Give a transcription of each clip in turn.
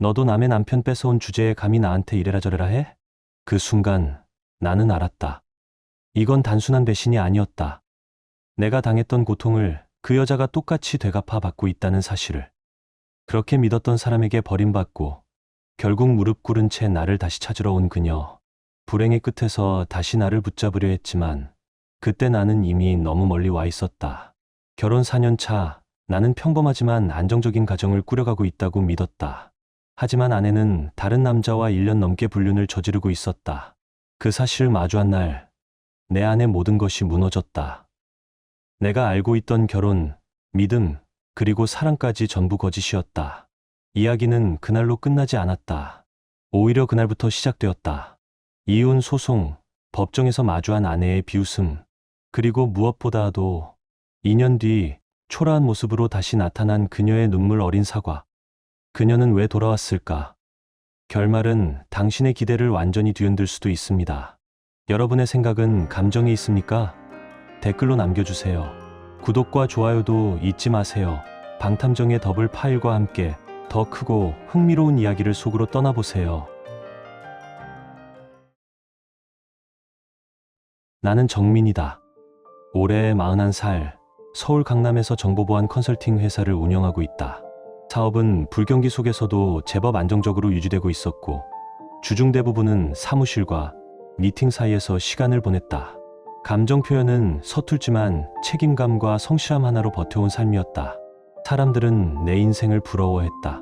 너도 남의 남편 뺏어온 주제에 감히 나한테 이래라 저래라 해? 그 순간 나는 알았다. 이건 단순한 배신이 아니었다. 내가 당했던 고통을 그 여자가 똑같이 되갚아 받고 있다는 사실을. 그렇게 믿었던 사람에게 버림받고 결국 무릎 꿇은 채 나를 다시 찾으러 온 그녀. 불행의 끝에서 다시 나를 붙잡으려 했지만 그때 나는 이미 너무 멀리 와 있었다. 결혼 4년 차, 나는 평범하지만 안정적인 가정을 꾸려가고 있다고 믿었다. 하지만 아내는 다른 남자와 1년 넘게 불륜을 저지르고 있었다. 그 사실을 마주한 날, 내 안의 모든 것이 무너졌다. 내가 알고 있던 결혼, 믿음, 그리고 사랑까지 전부 거짓이었다. 이야기는 그날로 끝나지 않았다. 오히려 그날부터 시작되었다. 이혼 소송, 법정에서 마주한 아내의 비웃음, 그리고 무엇보다도 2년 뒤 초라한 모습으로 다시 나타난 그녀의 눈물 어린 사과. 그녀는 왜 돌아왔을까? 결말은 당신의 기대를 완전히 뒤흔들 수도 있습니다. 여러분의 생각은 감정에 있습니까? 댓글로 남겨주세요. 구독과 좋아요도 잊지 마세요. 방탐정의 더블 파일과 함께 더 크고 흥미로운 이야기를 속으로 떠나보세요. 나는 정민이다. 올해 41살, 서울 강남에서 정보보안 컨설팅 회사를 운영하고 있다. 사업은 불경기 속에서도 제법 안정적으로 유지되고 있었고 주중 대부분은 사무실과 미팅 사이에서 시간을 보냈다. 감정 표현은 서툴지만 책임감과 성실함 하나로 버텨온 삶이었다. 사람들은 내 인생을 부러워했다.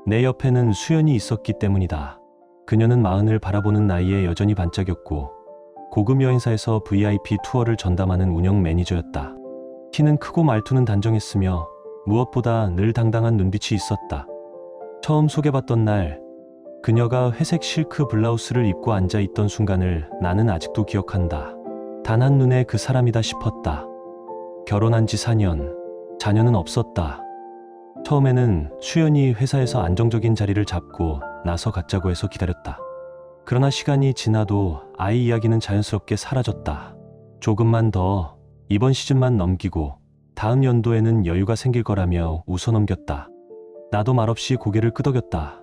내 옆에는 수연이 있었기 때문이다. 그녀는 40을 바라보는 나이에 여전히 반짝였고 고급 여행사에서 VIP 투어를 전담하는 운영 매니저였다. 키는 크고 말투는 단정했으며 무엇보다 늘 당당한 눈빛이 있었다. 처음 소개받던 날, 그녀가 회색 실크 블라우스를 입고 앉아있던 순간을 나는 아직도 기억한다. 단 한눈에 그 사람이다 싶었다. 결혼한 지 4년, 자녀는 없었다. 처음에는 수연이 회사에서 안정적인 자리를 잡고 나서 갖자고 해서 기다렸다. 그러나 시간이 지나도 아이 이야기는 자연스럽게 사라졌다. 조금만 더, 이번 시즌만 넘기고 다음 연도에는 여유가 생길 거라며 웃어넘겼다. 나도 말없이 고개를 끄덕였다.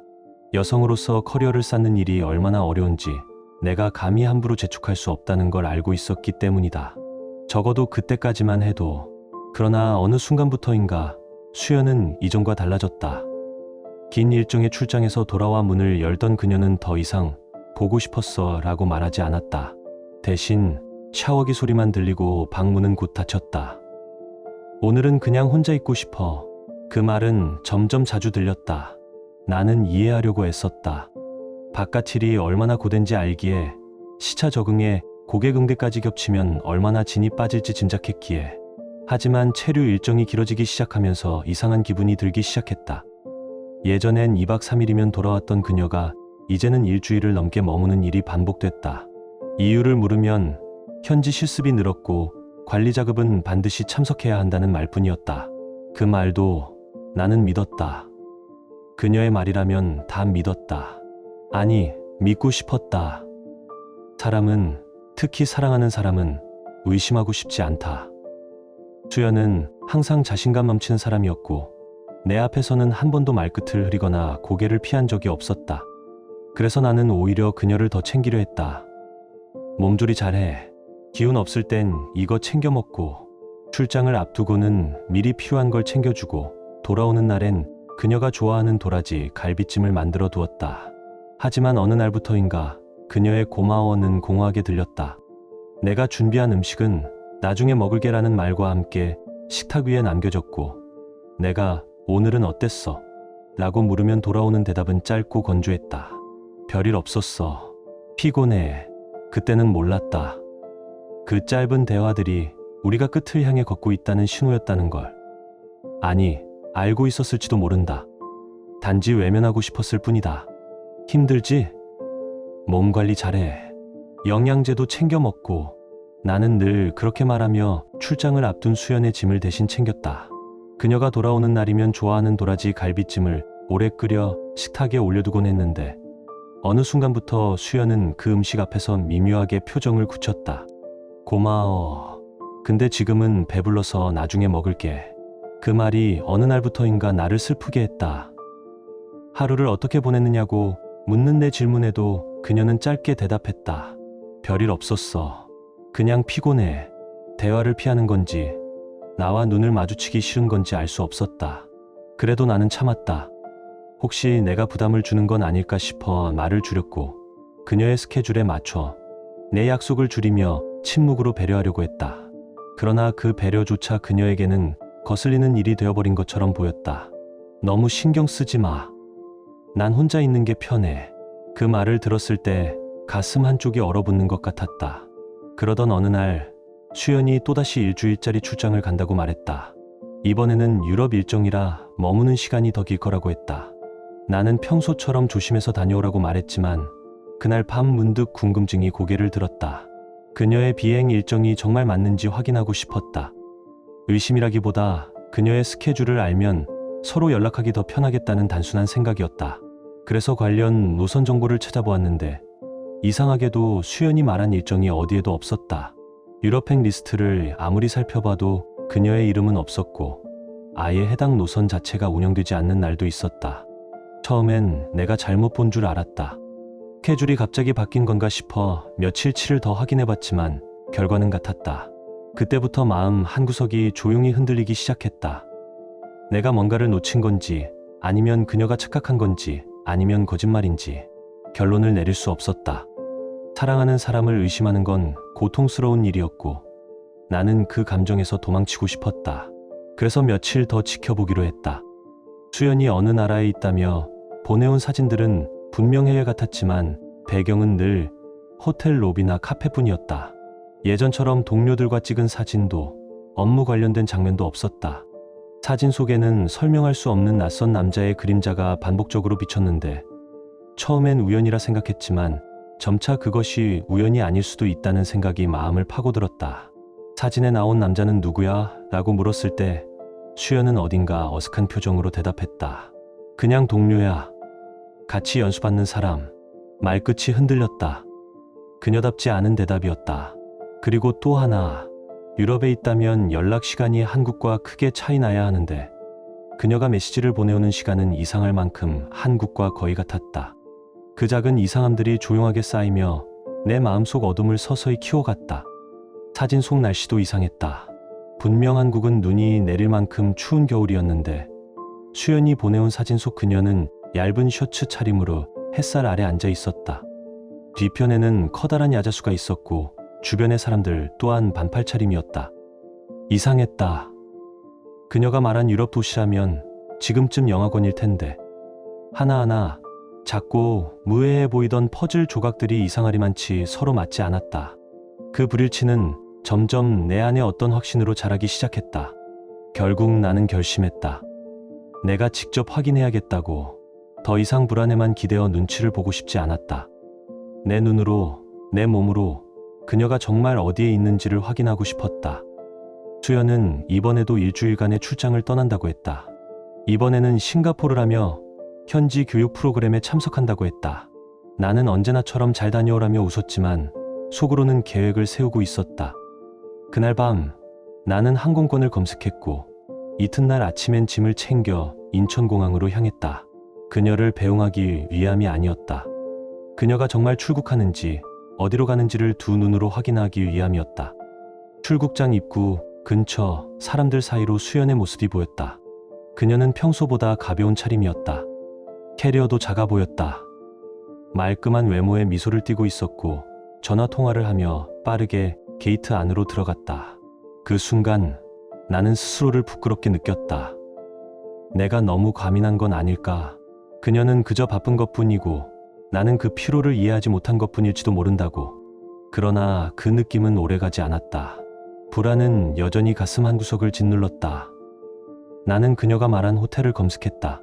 여성으로서 커리어를 쌓는 일이 얼마나 어려운지 내가 감히 함부로 재촉할 수 없다는 걸 알고 있었기 때문이다. 적어도 그때까지만 해도. 그러나 어느 순간부터인가 수연은 이전과 달라졌다. 긴 일정의 출장에서 돌아와 문을 열던 그녀는 더 이상 보고 싶었어 라고 말하지 않았다. 대신 샤워기 소리만 들리고 방문은 곧 닫혔다. 오늘은 그냥 혼자 있고 싶어. 그 말은 점점 자주 들렸다. 나는 이해하려고 애썼다. 바깥 일이 얼마나 고된지 알기에, 시차 적응에 고객응대까지 겹치면 얼마나 진이 빠질지 짐작했기에. 하지만 체류 일정이 길어지기 시작하면서 이상한 기분이 들기 시작했다. 예전엔 2박 3일이면 돌아왔던 그녀가 이제는 일주일을 넘게 머무는 일이 반복됐다. 이유를 물으면 현지 실습이 늘었고 관리 작업은 반드시 참석해야 한다는 말뿐이었다. 그 말도 나는 믿었다. 그녀의 말이라면 다 믿었다. 아니, 믿고 싶었다. 사람은, 특히 사랑하는 사람은 의심하고 싶지 않다. 수연은 항상 자신감 넘치는 사람이었고 내 앞에서는 한 번도 말끝을 흐리거나 고개를 피한 적이 없었다. 그래서 나는 오히려 그녀를 더 챙기려 했다. 몸조리 잘해. 기운 없을 땐 이거 챙겨 먹고, 출장을 앞두고는 미리 필요한 걸 챙겨주고, 돌아오는 날엔 그녀가 좋아하는 도라지, 갈비찜을 만들어 두었다. 하지만 어느 날부터인가 그녀의 고마워는 공허하게 들렸다. 내가 준비한 음식은 나중에 먹을게라는 말과 함께 식탁 위에 남겨졌고, 내가 오늘은 어땠어? 라고 물으면 돌아오는 대답은 짧고 건조했다. 별일 없었어. 피곤해. 그때는 몰랐다. 그 짧은 대화들이 우리가 끝을 향해 걷고 있다는 신호였다는 걸. 아니, 알고 있었을지도 모른다. 단지 외면하고 싶었을 뿐이다. 힘들지? 몸 관리 잘해. 영양제도 챙겨 먹고. 나는 늘 그렇게 말하며 출장을 앞둔 수연의 짐을 대신 챙겼다. 그녀가 돌아오는 날이면 좋아하는 도라지 갈비찜을 오래 끓여 식탁에 올려두곤 했는데 어느 순간부터 수연은 그 음식 앞에서 미묘하게 표정을 굳혔다. 고마워. 근데 지금은 배불러서 나중에 먹을게. 그 말이 어느 날부터인가 나를 슬프게 했다. 하루를 어떻게 보냈느냐고 묻는 내 질문에도 그녀는 짧게 대답했다. 별일 없었어. 그냥 피곤해. 대화를 피하는 건지 나와 눈을 마주치기 싫은 건지 알 수 없었다. 그래도 나는 참았다. 혹시 내가 부담을 주는 건 아닐까 싶어 말을 줄였고 그녀의 스케줄에 맞춰 내 약속을 줄이며 침묵으로 배려하려고 했다. 그러나 그 배려조차 그녀에게는 거슬리는 일이 되어버린 것처럼 보였다. 너무 신경 쓰지 마. 난 혼자 있는 게 편해. 그 말을 들었을 때 가슴 한쪽이 얼어붙는 것 같았다. 그러던 어느 날 수연이 또다시 일주일짜리 출장을 간다고 말했다. 이번에는 유럽 일정이라 머무는 시간이 더 길 거라고 했다. 나는 평소처럼 조심해서 다녀오라고 말했지만 그날 밤 문득 궁금증이 고개를 들었다. 그녀의 비행 일정이 정말 맞는지 확인하고 싶었다. 의심이라기보다 그녀의 스케줄을 알면 서로 연락하기 더 편하겠다는 단순한 생각이었다. 그래서 관련 노선 정보를 찾아보았는데 이상하게도 수연이 말한 일정이 어디에도 없었다. 유럽행 리스트를 아무리 살펴봐도 그녀의 이름은 없었고 아예 해당 노선 자체가 운영되지 않는 날도 있었다. 처음엔 내가 잘못 본 줄 알았다. 스케줄이 갑자기 바뀐 건가 싶어 며칠치를 더 확인해봤지만 결과는 같았다. 그때부터 마음 한구석이 조용히 흔들리기 시작했다. 내가 뭔가를 놓친 건지 아니면 그녀가 착각한 건지 아니면 거짓말인지 결론을 내릴 수 없었다. 사랑하는 사람을 의심하는 건 고통스러운 일이었고 나는 그 감정에서 도망치고 싶었다. 그래서 며칠 더 지켜보기로 했다. 수연이 어느 나라에 있다며 보내온 사진들은 분명 해외 같았지만 배경은 늘 호텔 로비나 카페뿐이었다. 예전처럼 동료들과 찍은 사진도 업무 관련된 장면도 없었다. 사진 속에는 설명할 수 없는 낯선 남자의 그림자가 반복적으로 비쳤는데 처음엔 우연이라 생각했지만 점차 그것이 우연이 아닐 수도 있다는 생각이 마음을 파고들었다. 사진에 나온 남자는 누구야? 라고 물었을 때 수연은 어딘가 어색한 표정으로 대답했다. 그냥 동료야. 같이 연수받는 사람. 말끝이 흔들렸다. 그녀답지 않은 대답이었다. 그리고 또 하나. 유럽에 있다면 연락 시간이 한국과 크게 차이 나야 하는데 그녀가 메시지를 보내오는 시간은 이상할 만큼 한국과 거의 같았다. 그 작은 이상함들이 조용하게 쌓이며 내 마음속 어둠을 서서히 키워갔다. 사진 속 날씨도 이상했다. 분명 한국은 눈이 내릴 만큼 추운 겨울이었는데 수연이 보내온 사진 속 그녀는 얇은 셔츠 차림으로 햇살 아래 앉아 있었다. 뒤편에는 커다란 야자수가 있었고 주변의 사람들 또한 반팔 차림이었다. 이상했다. 그녀가 말한 유럽 도시라면 지금쯤 영하권일 텐데 하나하나 작고 무해해 보이던 퍼즐 조각들이 이상하리만치 서로 맞지 않았다. 그 불일치는 점점 내 안에 어떤 확신으로 자라기 시작했다. 결국 나는 결심했다. 내가 직접 확인해야겠다고. 더 이상 불안에만 기대어 눈치를 보고 싶지 않았다. 내 눈으로, 내 몸으로 그녀가 정말 어디에 있는지를 확인하고 싶었다. 수연은 이번에도 일주일간의 출장을 떠난다고 했다. 이번에는 싱가포르라며 현지 교육 프로그램에 참석한다고 했다. 나는 언제나처럼 잘 다녀오라며 웃었지만 속으로는 계획을 세우고 있었다. 그날 밤 나는 항공권을 검색했고 이튿날 아침엔 짐을 챙겨 인천공항으로 향했다. 그녀를 배웅하기 위함이 아니었다. 그녀가 정말 출국하는지 어디로 가는지를 두 눈으로 확인하기 위함이었다. 출국장 입구 근처 사람들 사이로 수연의 모습이 보였다. 그녀는 평소보다 가벼운 차림이었다. 캐리어도 작아 보였다. 말끔한 외모에 미소를 띠고 있었고 전화 통화를 하며 빠르게 게이트 안으로 들어갔다. 그 순간 나는 스스로를 부끄럽게 느꼈다. 내가 너무 과민한 건 아닐까? 그녀는 그저 바쁜 것뿐이고 나는 그 피로를 이해하지 못한 것뿐일지도 모른다고. 그러나 그 느낌은 오래가지 않았다. 불안은 여전히 가슴 한구석을 짓눌렀다. 나는 그녀가 말한 호텔을 검색했다.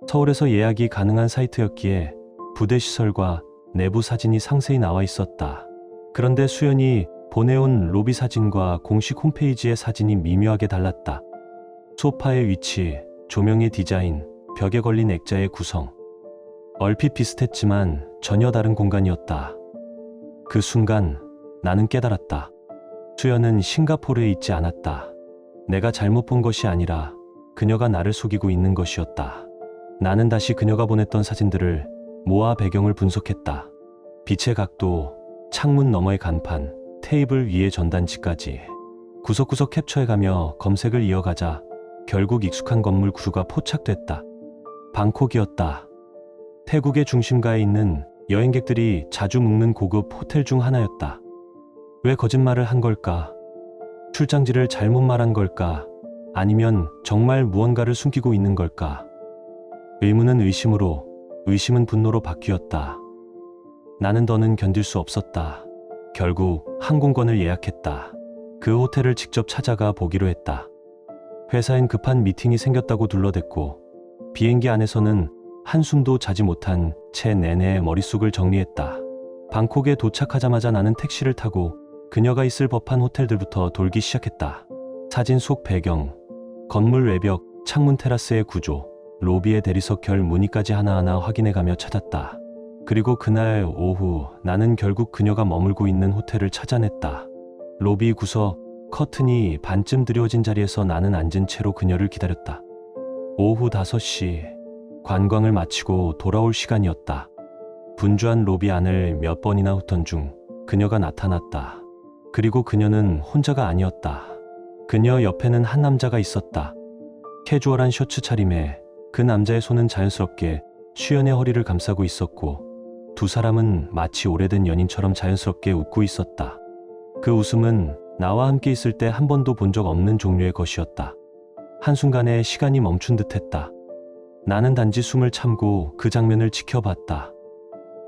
서울에서 예약이 가능한 사이트였기에 부대 시설과 내부 사진이 상세히 나와 있었다. 그런데 수연이 보내온 로비 사진과 공식 홈페이지의 사진이 미묘하게 달랐다. 소파의 위치, 조명의 디자인, 벽에 걸린 액자의 구성. 얼핏 비슷했지만 전혀 다른 공간이었다. 그 순간 나는 깨달았다. 수연은 싱가포르에 있지 않았다. 내가 잘못 본 것이 아니라 그녀가 나를 속이고 있는 것이었다. 나는 다시 그녀가 보냈던 사진들을 모아 배경을 분석했다. 빛의 각도, 창문 너머의 간판, 테이블 위의 전단지까지 구석구석 캡처해가며 검색을 이어가자 결국 익숙한 건물 구조가 포착됐다. 방콕이었다. 태국의 중심가에 있는 여행객들이 자주 묵는 고급 호텔 중 하나였다. 왜 거짓말을 한 걸까? 출장지를 잘못 말한 걸까? 아니면 정말 무언가를 숨기고 있는 걸까? 의문은 의심으로, 의심은 분노로 바뀌었다. 나는 더는 견딜 수 없었다. 결국 항공권을 예약했다. 그 호텔을 직접 찾아가 보기로 했다. 회사엔 급한 미팅이 생겼다고 둘러댔고 비행기 안에서는 한숨도 자지 못한 채 내내 머릿속을 정리했다. 방콕에 도착하자마자 나는 택시를 타고 그녀가 있을 법한 호텔들부터 돌기 시작했다. 사진 속 배경, 건물 외벽, 창문 테라스의 구조, 로비의 대리석 결 무늬까지 하나하나 확인해가며 찾았다. 그리고 그날 오후 나는 결국 그녀가 머물고 있는 호텔을 찾아냈다. 로비 구석, 커튼이 반쯤 드리워진 자리에서 나는 앉은 채로 그녀를 기다렸다. 오후 5시, 관광을 마치고 돌아올 시간이었다. 분주한 로비 안을 몇 번이나 훑던 중 그녀가 나타났다. 그리고 그녀는 혼자가 아니었다. 그녀 옆에는 한 남자가 있었다. 캐주얼한 셔츠 차림에 그 남자의 손은 자연스럽게 수연의 허리를 감싸고 있었고 두 사람은 마치 오래된 연인처럼 자연스럽게 웃고 있었다. 그 웃음은 나와 함께 있을 때 한 번도 본 적 없는 종류의 것이었다. 한순간에 시간이 멈춘 듯했다. 나는 단지 숨을 참고 그 장면을 지켜봤다.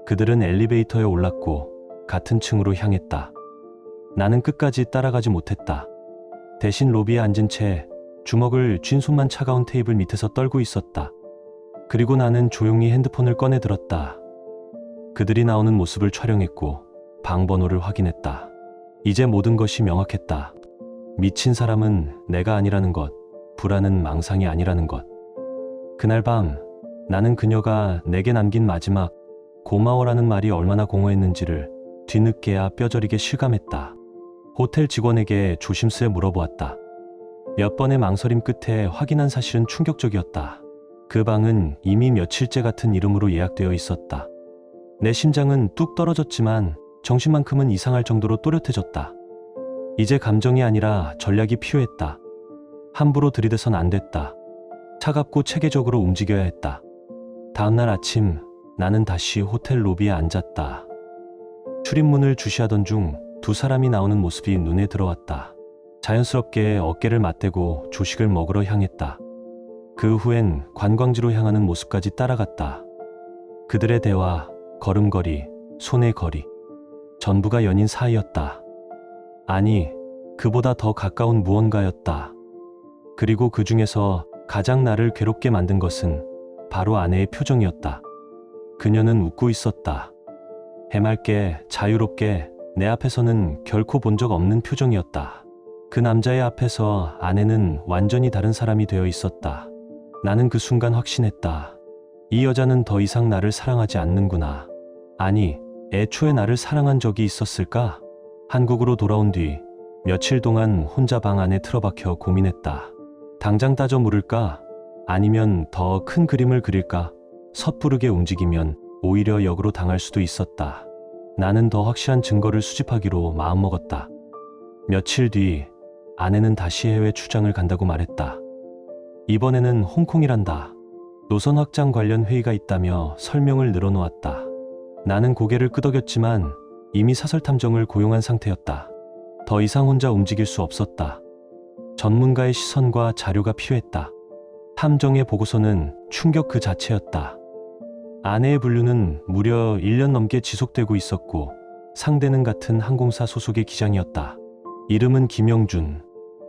그들은 엘리베이터에 올랐고 같은 층으로 향했다. 나는 끝까지 따라가지 못했다. 대신 로비에 앉은 채 주먹을 쥔 손만 차가운 테이블 밑에서 떨고 있었다. 그리고 나는 조용히 핸드폰을 꺼내 들었다. 그들이 나오는 모습을 촬영했고 방 번호를 확인했다. 이제 모든 것이 명확했다. 미친 사람은 내가 아니라는 것, 불안은 망상이 아니라는 것. 그날 밤 나는 그녀가 내게 남긴 마지막 고마워라는 말이 얼마나 공허했는지를 뒤늦게야 뼈저리게 실감했다. 호텔 직원에게 조심스레 물어보았다. 몇 번의 망설임 끝에 확인한 사실은 충격적이었다. 그 방은 이미 며칠째 같은 이름으로 예약되어 있었다. 내 심장은 뚝 떨어졌지만 정신만큼은 이상할 정도로 또렷해졌다. 이제 감정이 아니라 전략이 필요했다. 함부로 들이대선 안 됐다. 차갑고 체계적으로 움직여야 했다. 다음날 아침 나는 다시 호텔 로비에 앉았다. 출입문을 주시하던 중 두 사람이 나오는 모습이 눈에 들어왔다. 자연스럽게 어깨를 맞대고 조식을 먹으러 향했다. 그 후엔 관광지로 향하는 모습까지 따라갔다. 그들의 대화, 걸음걸이, 손의 거리, 전부가 연인 사이였다. 아니, 그보다 더 가까운 무언가였다. 그리고 그 중에서 가장 나를 괴롭게 만든 것은 바로 아내의 표정이었다. 그녀는 웃고 있었다. 해맑게, 자유롭게 내 앞에서는 결코 본 적 없는 표정이었다. 그 남자의 앞에서 아내는 완전히 다른 사람이 되어 있었다. 나는 그 순간 확신했다. 이 여자는 더 이상 나를 사랑하지 않는구나. 아니, 애초에 나를 사랑한 적이 있었을까? 한국으로 돌아온 뒤 며칠 동안 혼자 방 안에 틀어박혀 고민했다. 당장 따져 물을까? 아니면 더 큰 그림을 그릴까? 섣부르게 움직이면 오히려 역으로 당할 수도 있었다. 나는 더 확실한 증거를 수집하기로 마음먹었다. 며칠 뒤 아내는 다시 해외 출장을 간다고 말했다. 이번에는 홍콩이란다. 노선 확장 관련 회의가 있다며 설명을 늘어놓았다. 나는 고개를 끄덕였지만 이미 사설 탐정을 고용한 상태였다. 더 이상 혼자 움직일 수 없었다. 전문가의 시선과 자료가 필요했다. 탐정의 보고서는 충격 그 자체였다. 아내의 분류는 무려 1년 넘게 지속되고 있었고 상대는 같은 항공사 소속의 기장이었다. 이름은 김영준,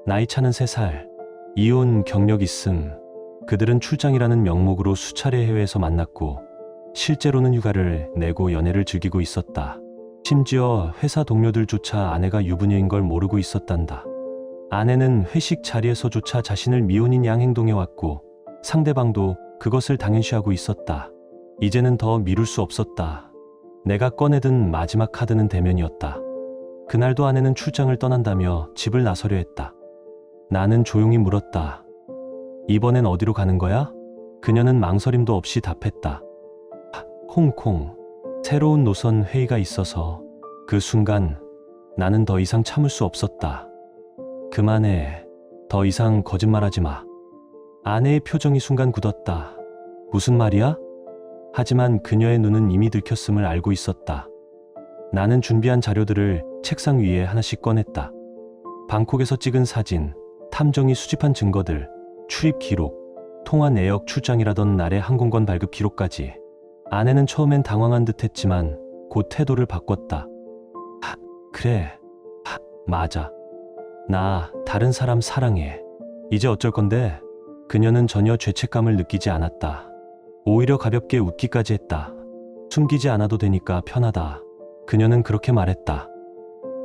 나이 차는 3살, 이혼 경력 있음. 그들은 출장이라는 명목으로 수차례 해외에서 만났고 실제로는 휴가를 내고 연애를 즐기고 있었다. 심지어 회사 동료들조차 아내가 유부녀인 걸 모르고 있었단다. 아내는 회식 자리에서조차 자신을 미혼인 양 행동해왔고 상대방도 그것을 당연시하고 있었다. 이제는 더 미룰 수 없었다. 내가 꺼내든 마지막 카드는 대면이었다. 그날도 아내는 출장을 떠난다며 집을 나서려 했다. 나는 조용히 물었다. 이번엔 어디로 가는 거야? 그녀는 망설임도 없이 답했다. 홍콩. 새로운 노선 회의가 있어서. 그 순간 나는 더 이상 참을 수 없었다. 그만해. 더 이상 거짓말하지 마. 아내의 표정이 순간 굳었다. 무슨 말이야? 하지만 그녀의 눈은 이미 들켰음을 알고 있었다. 나는 준비한 자료들을 책상 위에 하나씩 꺼냈다. 방콕에서 찍은 사진, 탐정이 수집한 증거들, 출입 기록, 통화 내역 출장이라던 날의 항공권 발급 기록까지. 아내는 처음엔 당황한 듯 했지만 곧 태도를 바꿨다. 그래. 맞아. 나 다른 사람 사랑해. 이제 어쩔 건데? 그녀는 전혀 죄책감을 느끼지 않았다. 오히려 가볍게 웃기까지 했다. 숨기지 않아도 되니까 편하다. 그녀는 그렇게 말했다.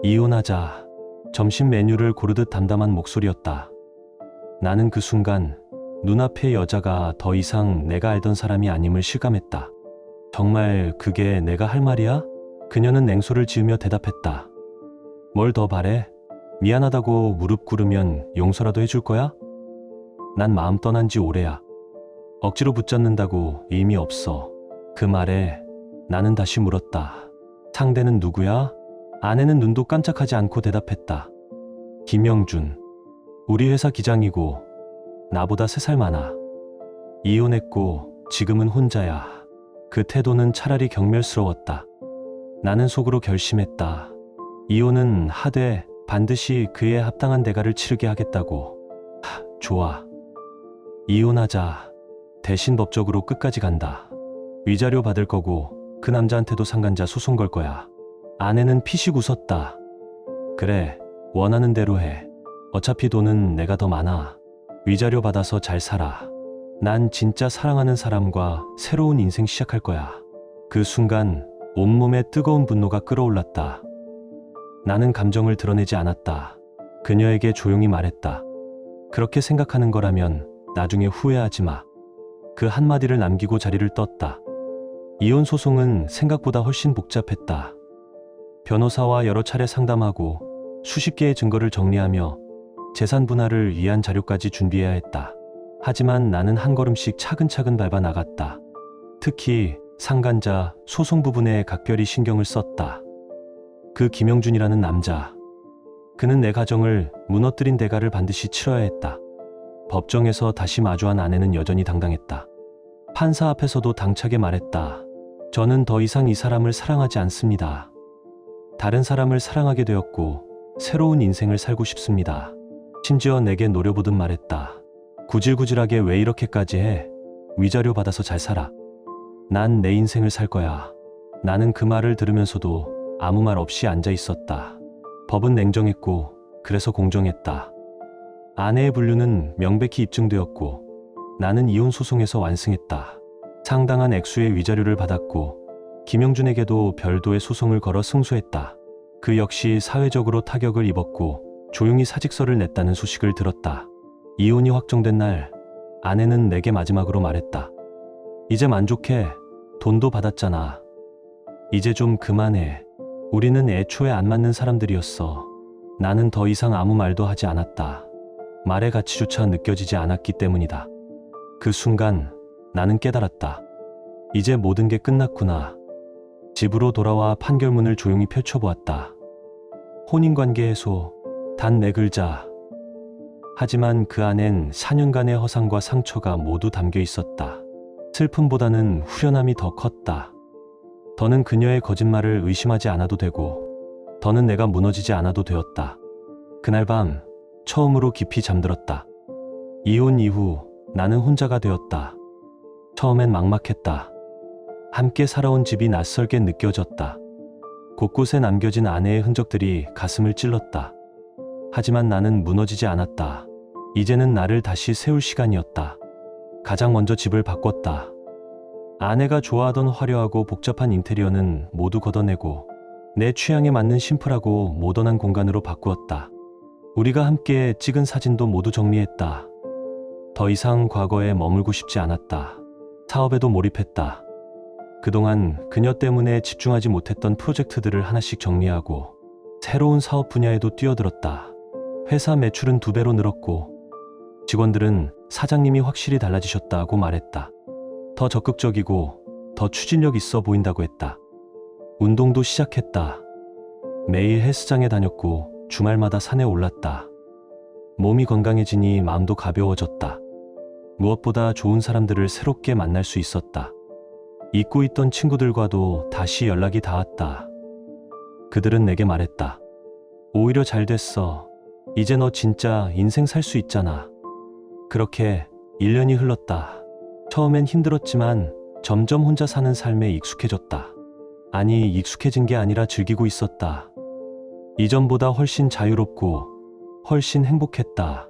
이혼하자. 점심 메뉴를 고르듯 담담한 목소리였다. 나는 그 순간 눈앞의 여자가 더 이상 내가 알던 사람이 아님을 실감했다. 정말 그게 내가 할 말이야? 그녀는 냉소를 지으며 대답했다. 뭘 더 바래? 미안하다고 무릎 꿇으면 용서라도 해줄 거야? 난 마음 떠난 지 오래야. 억지로 붙잡는다고 의미 없어. 그 말에 나는 다시 물었다. 상대는 누구야? 아내는 눈도 깜짝하지 않고 대답했다. 김영준. 우리 회사 기장이고 나보다 3살 많아. 이혼했고 지금은 혼자야. 그 태도는 차라리 경멸스러웠다. 나는 속으로 결심했다. 이혼은 하되 반드시 그에 합당한 대가를 치르게 하겠다고. 좋아. 이혼하자. 대신 법적으로 끝까지 간다. 위자료 받을 거고 그 남자한테도 상간자 소송 걸 거야. 아내는 피식 웃었다. 그래, 원하는 대로 해. 어차피 돈은 내가 더 많아. 위자료 받아서 잘 살아. 난 진짜 사랑하는 사람과 새로운 인생 시작할 거야. 그 순간 온몸에 뜨거운 분노가 끓어올랐다. 나는 감정을 드러내지 않았다. 그녀에게 조용히 말했다. 그렇게 생각하는 거라면 나중에 후회하지 마. 그 한마디를 남기고 자리를 떴다. 이혼 소송은 생각보다 훨씬 복잡했다. 변호사와 여러 차례 상담하고 수십 개의 증거를 정리하며 재산 분할을 위한 자료까지 준비해야 했다. 하지만 나는 한 걸음씩 차근차근 밟아 나갔다. 특히 상간자, 소송 부분에 각별히 신경을 썼다. 그 김영준이라는 남자. 그는 내 가정을 무너뜨린 대가를 반드시 치러야 했다. 법정에서 다시 마주한 아내는 여전히 당당했다. 판사 앞에서도 당차게 말했다. 저는 더 이상 이 사람을 사랑하지 않습니다. 다른 사람을 사랑하게 되었고 새로운 인생을 살고 싶습니다. 심지어 내게 노려보듯 말했다. 구질구질하게 왜 이렇게까지 해? 위자료 받아서 잘 살아. 난 내 인생을 살 거야. 나는 그 말을 들으면서도 아무 말 없이 앉아 있었다. 법은 냉정했고 그래서 공정했다. 아내의 분류는 명백히 입증되었고 나는 이혼 소송에서 완승했다. 상당한 액수의 위자료를 받았고 김영준에게도 별도의 소송을 걸어 승소했다. 그 역시 사회적으로 타격을 입었고 조용히 사직서를 냈다는 소식을 들었다. 이혼이 확정된 날 아내는 내게 마지막으로 말했다. 이제 만족해. 돈도 받았잖아. 이제 좀 그만해. 우리는 애초에 안 맞는 사람들이었어. 나는 더 이상 아무 말도 하지 않았다. 말의 가치조차 느껴지지 않았기 때문이다. 그 순간 나는 깨달았다. 이제 모든 게 끝났구나. 집으로 돌아와 판결문을 조용히 펼쳐보았다. 혼인관계 해소, 단 4글자. 하지만 그 안엔 4년간의 허상과 상처가 모두 담겨 있었다. 슬픔보다는 후련함이 더 컸다. 더는 그녀의 거짓말을 의심하지 않아도 되고, 더는 내가 무너지지 않아도 되었다. 그날 밤 처음으로 깊이 잠들었다. 이혼 이후 나는 혼자가 되었다. 처음엔 막막했다. 함께 살아온 집이 낯설게 느껴졌다. 곳곳에 남겨진 아내의 흔적들이 가슴을 찔렀다. 하지만 나는 무너지지 않았다. 이제는 나를 다시 세울 시간이었다. 가장 먼저 집을 바꿨다. 아내가 좋아하던 화려하고 복잡한 인테리어는 모두 걷어내고 내 취향에 맞는 심플하고 모던한 공간으로 바꾸었다. 우리가 함께 찍은 사진도 모두 정리했다. 더 이상 과거에 머물고 싶지 않았다. 사업에도 몰입했다. 그동안 그녀 때문에 집중하지 못했던 프로젝트들을 하나씩 정리하고 새로운 사업 분야에도 뛰어들었다. 회사 매출은 2배로 늘었고 직원들은 사장님이 확실히 달라지셨다고 말했다. 더 적극적이고 더 추진력 있어 보인다고 했다. 운동도 시작했다. 매일 헬스장에 다녔고 주말마다 산에 올랐다. 몸이 건강해지니 마음도 가벼워졌다. 무엇보다 좋은 사람들을 새롭게 만날 수 있었다. 잊고 있던 친구들과도 다시 연락이 닿았다. 그들은 내게 말했다. 오히려 잘 됐어. 이제 너 진짜 인생 살 수 있잖아. 그렇게 1년이 흘렀다. 처음엔 힘들었지만 점점 혼자 사는 삶에 익숙해졌다. 아니, 익숙해진 게 아니라 즐기고 있었다. 이전보다 훨씬 자유롭고 훨씬 행복했다.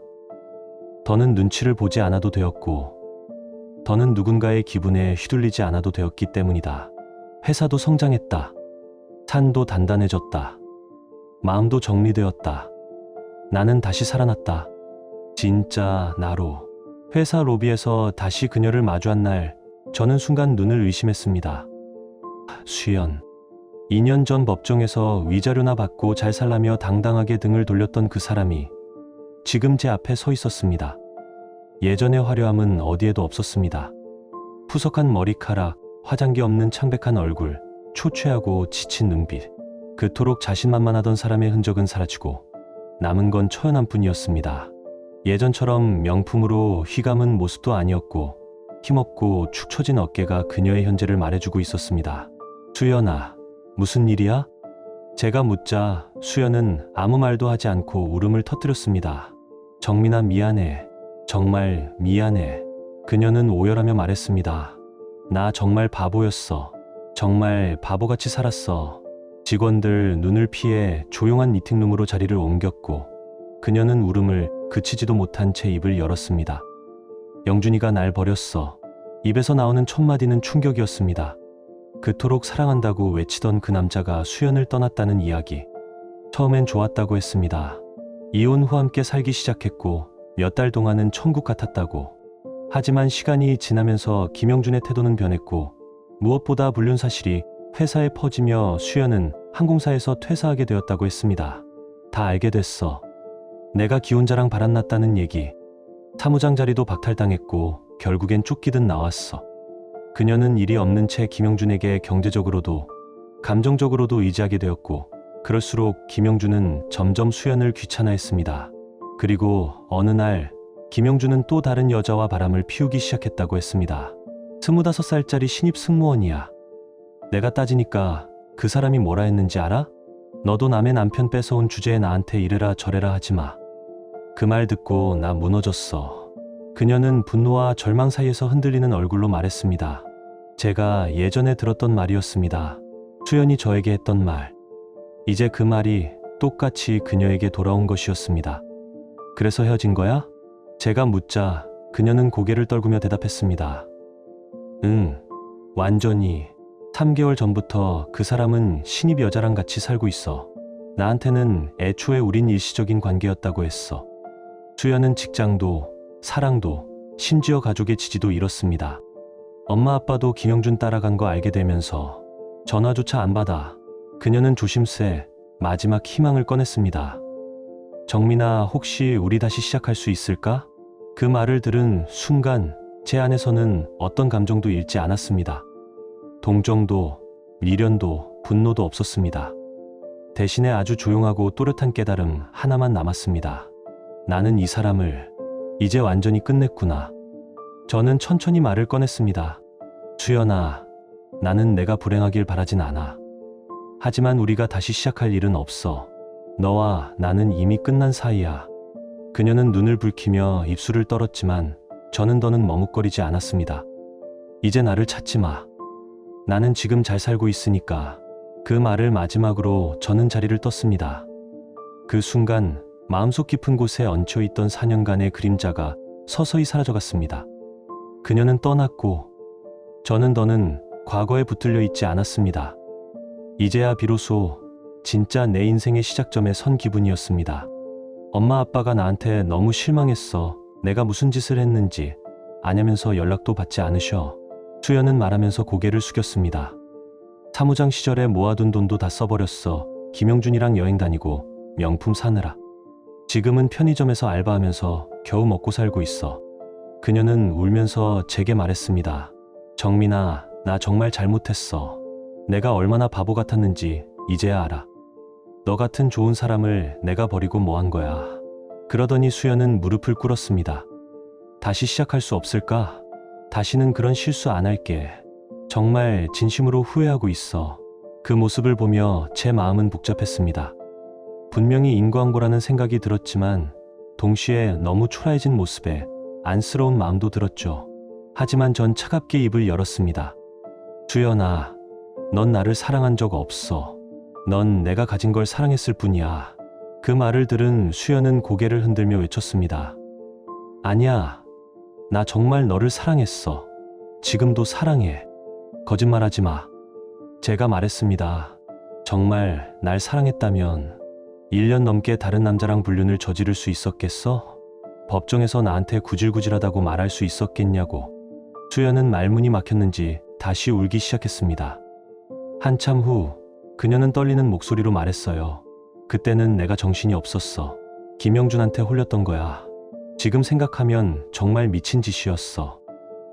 더는 눈치를 보지 않아도 되었고, 더는 누군가의 기분에 휘둘리지 않아도 되었기 때문이다. 회사도 성장했다. 산도 단단해졌다. 마음도 정리되었다. 나는 다시 살아났다. 진짜 나로. 회사 로비에서 다시 그녀를 마주한 날, 저는 순간 눈을 의심했습니다. 수연. 2년 전 법정에서 위자료나 받고 잘 살라며 당당하게 등을 돌렸던 그 사람이 지금 제 앞에 서 있었습니다. 예전의 화려함은 어디에도 없었습니다. 푸석한 머리카락, 화장기 없는 창백한 얼굴, 초췌하고 지친 눈빛. 그토록 자신만만하던 사람의 흔적은 사라지고 남은 건 초연한 뿐이었습니다. 예전처럼 명품으로 휘감은 모습도 아니었고, 힘없고 축 처진 어깨가 그녀의 현재를 말해주고 있었습니다. 수연아, 무슨 일이야? 제가 묻자 수연은 아무 말도 하지 않고 울음을 터뜨렸습니다. 정민아, 미안해. 정말 미안해. 그녀는 오열하며 말했습니다. 나 정말 바보였어. 정말 바보같이 살았어. 직원들 눈을 피해 조용한 미팅룸으로 자리를 옮겼고, 그녀는 울음을 그치지도 못한 채 입을 열었습니다. 영준이가 날 버렸어. 입에서 나오는 첫 마디는 충격이었습니다. 그토록 사랑한다고 외치던 그 남자가 수연을 떠났다는 이야기. 처음엔 좋았다고 했습니다. 이혼 후 함께 살기 시작했고 몇 달 동안은 천국 같았다고. 하지만 시간이 지나면서 김영준의 태도는 변했고, 무엇보다 불륜 사실이 회사에 퍼지며 수연은 항공사에서 퇴사하게 되었다고 했습니다. 다 알게 됐어. 내가 기혼자랑 바람났다는 얘기. 사무장 자리도 박탈당했고 결국엔 쫓기듯 나왔어. 그녀는 일이 없는 채 김영준에게 경제적으로도 감정적으로도 의지하게 되었고, 그럴수록 김영준은 점점 수연을 귀찮아했습니다. 그리고 어느 날 김영준은 또 다른 여자와 바람을 피우기 시작했다고 했습니다. 25살짜리 신입 승무원이야. 내가 따지니까 그 사람이 뭐라 했는지 알아? 너도 남의 남편 뺏어온 주제에 나한테 이래라 저래라 하지 마. 그 말 듣고 나 무너졌어. 그녀는 분노와 절망 사이에서 흔들리는 얼굴로 말했습니다. 제가 예전에 들었던 말이었습니다. 수연이 저에게 했던 말. 이제 그 말이 똑같이 그녀에게 돌아온 것이었습니다. 그래서 헤어진 거야? 제가 묻자 그녀는 고개를 떨구며 대답했습니다. 응, 완전히. 3개월 전부터 그 사람은 신입 여자랑 같이 살고 있어. 나한테는 애초에 우린 일시적인 관계였다고 했어. 수연은 직장도, 사랑도, 심지어 가족의 지지도 잃었습니다. 엄마 아빠도 김영준 따라간 거 알게 되면서 전화조차 안 받아. 그녀는 조심스레 마지막 희망을 꺼냈습니다. 정민아, 혹시 우리 다시 시작할 수 있을까? 그 말을 들은 순간 제 안에서는 어떤 감정도 잃지 않았습니다. 동정도, 미련도, 분노도 없었습니다. 대신에 아주 조용하고 또렷한 깨달음 하나만 남았습니다. 나는 이 사람을 이제 완전히 끝냈구나. 저는 천천히 말을 꺼냈습니다. 수연아, 나는 내가 불행하길 바라진 않아. 하지만 우리가 다시 시작할 일은 없어. 너와 나는 이미 끝난 사이야. 그녀는 눈을 붉히며 입술을 떨었지만 저는 더는 머뭇거리지 않았습니다. 이제 나를 찾지 마. 나는 지금 잘 살고 있으니까. 그 말을 마지막으로 저는 자리를 떴습니다. 그 순간 마음속 깊은 곳에 얹혀있던 4년간의 그림자가 서서히 사라져갔습니다. 그녀는 떠났고 저는 더는 과거에 붙들려 있지 않았습니다. 이제야 비로소 진짜 내 인생의 시작점에 선 기분이었습니다. 엄마 아빠가 나한테 너무 실망했어. 내가 무슨 짓을 했는지 아냐면서 연락도 받지 않으셔. 수연은 말하면서 고개를 숙였습니다. 사무장 시절에 모아둔 돈도 다 써버렸어. 김영준이랑 여행 다니고 명품 사느라. 지금은 편의점에서 알바하면서 겨우 먹고 살고 있어. 그녀는 울면서 제게 말했습니다. 정민아, 나 정말 잘못했어. 내가 얼마나 바보 같았는지 이제야 알아. 너 같은 좋은 사람을 내가 버리고 뭐 한 거야. 그러더니 수연은 무릎을 꿇었습니다. 다시 시작할 수 없을까? 다시는 그런 실수 안 할게. 정말 진심으로 후회하고 있어. 그 모습을 보며 제 마음은 복잡했습니다. 분명히 인과응보라는 생각이 들었지만 동시에 너무 초라해진 모습에 안쓰러운 마음도 들었죠. 하지만 전 차갑게 입을 열었습니다. 수연아, 넌 나를 사랑한 적 없어. 넌 내가 가진 걸 사랑했을 뿐이야. 그 말을 들은 수연은 고개를 흔들며 외쳤습니다. 아니야, 나 정말 너를 사랑했어. 지금도 사랑해. 거짓말하지 마. 제가 말했습니다. 정말 날 사랑했다면 1년 넘게 다른 남자랑 불륜을 저지를 수 있었겠어? 법정에서 나한테 구질구질하다고 말할 수 있었겠냐고. 수연은 말문이 막혔는지 다시 울기 시작했습니다. 한참 후 그녀는 떨리는 목소리로 말했어요. 그때는 내가 정신이 없었어. 김영준한테 홀렸던 거야. 지금 생각하면 정말 미친 짓이었어.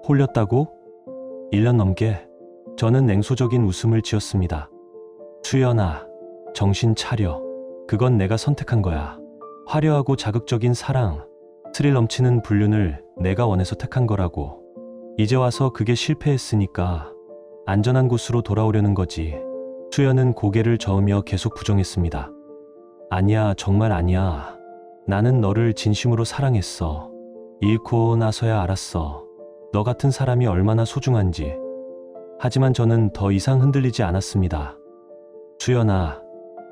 홀렸다고? 1년 넘게? 저는 냉소적인 웃음을 지었습니다. 수연아, 정신 차려. 그건 내가 선택한 거야. 화려하고 자극적인 사랑, 스릴 넘치는 불륜을 내가 원해서 택한 거라고. 이제 와서 그게 실패했으니까 안전한 곳으로 돌아오려는 거지. 수연은 고개를 저으며 계속 부정했습니다. 아니야, 정말 아니야. 나는 너를 진심으로 사랑했어. 잃고 나서야 알았어. 너 같은 사람이 얼마나 소중한지. 하지만 저는 더 이상 흔들리지 않았습니다. 수연아,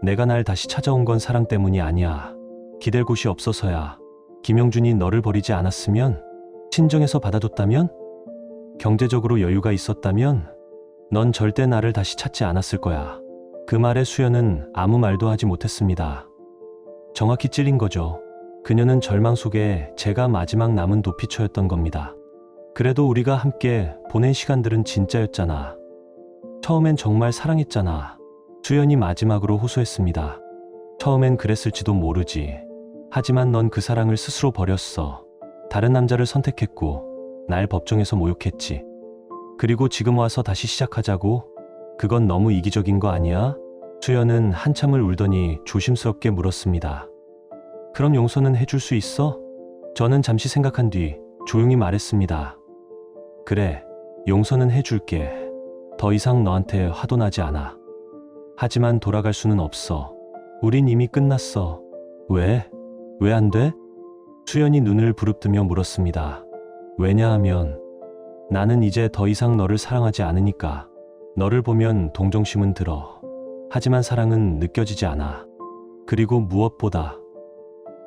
내가 날 다시 찾아온 건 사랑 때문이 아니야. 기댈 곳이 없어서야. 김영준이 너를 버리지 않았으면, 친정에서 받아줬다면, 경제적으로 여유가 있었다면 넌 절대 나를 다시 찾지 않았을 거야. 그 말에 수연은 아무 말도 하지 못했습니다. 정확히 찔린 거죠. 그녀는 절망 속에 제가 마지막 남은 도피처였던 겁니다. 그래도 우리가 함께 보낸 시간들은 진짜였잖아. 처음엔 정말 사랑했잖아. 수연이 마지막으로 호소했습니다. 처음엔 그랬을지도 모르지. 하지만 넌 그 사랑을 스스로 버렸어. 다른 남자를 선택했고 날 법정에서 모욕했지. 그리고 지금 와서 다시 시작하자고? 그건 너무 이기적인 거 아니야? 수연은 한참을 울더니 조심스럽게 물었습니다. 그럼 용서는 해줄 수 있어? 저는 잠시 생각한 뒤 조용히 말했습니다. 그래, 용서는 해줄게. 더 이상 너한테 화도 나지 않아. 하지만 돌아갈 수는 없어. 우린 이미 끝났어. 왜? 왜 안 돼? 수연이 눈을 부릅뜨며 물었습니다. 왜냐하면 나는 이제 더 이상 너를 사랑하지 않으니까. 너를 보면 동정심은 들어. 하지만 사랑은 느껴지지 않아. 그리고 무엇보다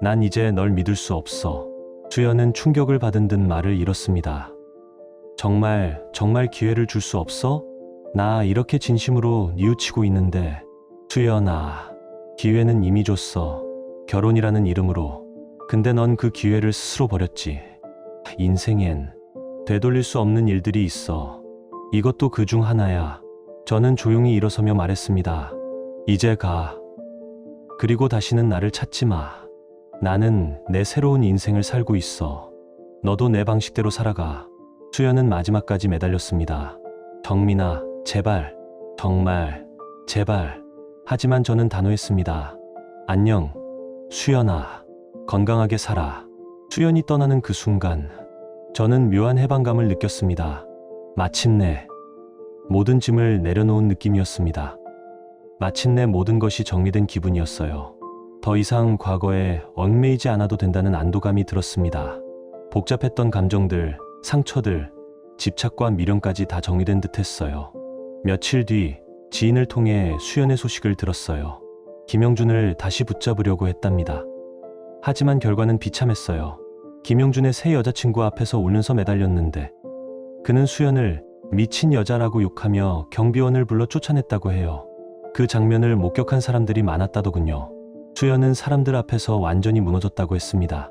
난 이제 널 믿을 수 없어. 수연은 충격을 받은 듯 말을 잃었습니다. 정말 기회를 줄 수 없어? 나 이렇게 진심으로 뉘우치고 있는데. 수연아, 기회는 이미 줬어. 결혼이라는 이름으로. 근데 넌 그 기회를 스스로 버렸지. 인생엔 되돌릴 수 없는 일들이 있어. 이것도 그 중 하나야. 저는 조용히 일어서며 말했습니다. 이제 가. 그리고 다시는 나를 찾지 마. 나는 내 새로운 인생을 살고 있어. 너도 내 방식대로 살아가. 수연은 마지막까지 매달렸습니다. 정민아, 제발. 정말, 제발. 하지만 저는 단호했습니다. 안녕, 수연아. 건강하게 살아. 수연이 떠나는 그 순간 저는 묘한 해방감을 느꼈습니다. 마침내 모든 짐을 내려놓은 느낌이었습니다. 마침내 모든 것이 정리된 기분이었어요. 더 이상 과거에 얽매이지 않아도 된다는 안도감이 들었습니다. 복잡했던 감정들, 상처들, 집착과 미련까지 다 정리된 듯 했어요. 며칠 뒤 지인을 통해 수연의 소식을 들었어요. 김영준을 다시 붙잡으려고 했답니다. 하지만 결과는 비참했어요. 김영준의 새 여자친구 앞에서 울면서 매달렸는데 그는 수연을 미친 여자라고 욕하며 경비원을 불러 쫓아냈다고 해요. 그 장면을 목격한 사람들이 많았다더군요. 수연은 사람들 앞에서 완전히 무너졌다고 했습니다.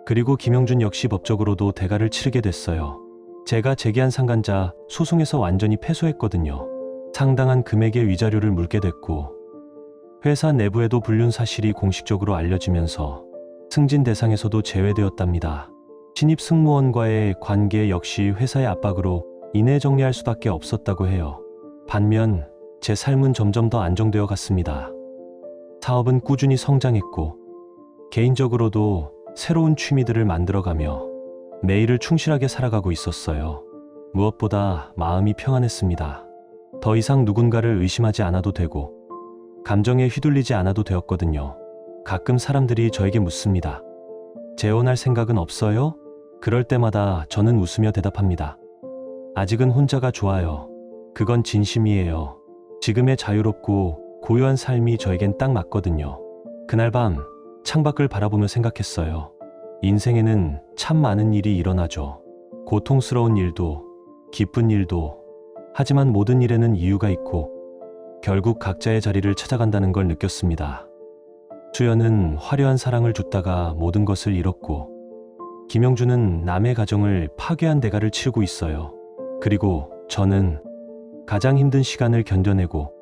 그리고 김영준 역시 법적으로도 대가를 치르게 됐어요. 제가 제기한 상간자 소송에서 완전히 패소했거든요. 상당한 금액의 위자료를 물게 됐고 회사 내부에도 불륜 사실이 공식적으로 알려지면서 승진 대상에서도 제외되었답니다. 신입 승무원과의 관계 역시 회사의 압박으로 이내 정리할 수밖에 없었다고 해요. 반면 제 삶은 점점 더 안정되어 갔습니다. 사업은 꾸준히 성장했고 개인적으로도 새로운 취미들을 만들어가며 매일을 충실하게 살아가고 있었어요. 무엇보다 마음이 평안했습니다. 더 이상 누군가를 의심하지 않아도 되고 감정에 휘둘리지 않아도 되었거든요. 가끔 사람들이 저에게 묻습니다. 재혼할 생각은 없어요? 그럴 때마다 저는 웃으며 대답합니다. 아직은 혼자가 좋아요. 그건 진심이에요. 지금의 자유롭고 고요한 삶이 저에겐 딱 맞거든요. 그날 밤 창밖을 바라보며 생각했어요. 인생에는 참 많은 일이 일어나죠. 고통스러운 일도, 기쁜 일도. 하지만 모든 일에는 이유가 있고 결국 각자의 자리를 찾아간다는 걸 느꼈습니다. 수연은 화려한 사랑을 줬다가 모든 것을 잃었고 김영준은 남의 가정을 파괴한 대가를 치르고 있어요. 그리고 저는 가장 힘든 시간을 견뎌내고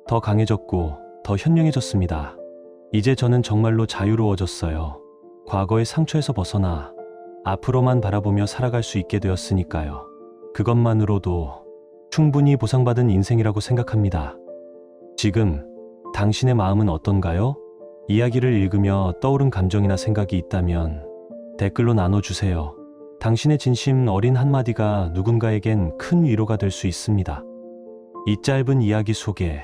더 강해졌고 더 현명해졌습니다. 이제 저는 정말로 자유로워졌어요. 과거의 상처에서 벗어나 앞으로만 바라보며 살아갈 수 있게 되었으니까요. 그것만으로도 충분히 보상받은 인생이라고 생각합니다. 지금 당신의 마음은 어떤가요? 이야기를 읽으며 떠오른 감정이나 생각이 있다면 댓글로 나눠주세요. 당신의 진심 어린 한마디가 누군가에겐 큰 위로가 될 수 있습니다. 이 짧은 이야기 속에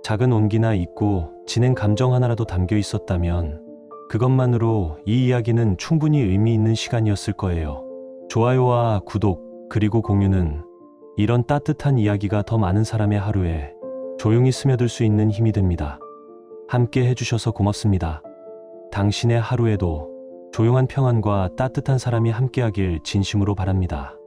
작은 온기나 잊고 지낸 감정 하나라도 담겨 있었다면 그것만으로 이 이야기는 충분히 의미 있는 시간이었을 거예요. 좋아요와 구독 그리고 공유는 이런 따뜻한 이야기가 더 많은 사람의 하루에 조용히 스며들 수 있는 힘이 됩니다. 함께 해주셔서 고맙습니다. 당신의 하루에도 조용한 평안과 따뜻한 사람이 함께하길 진심으로 바랍니다.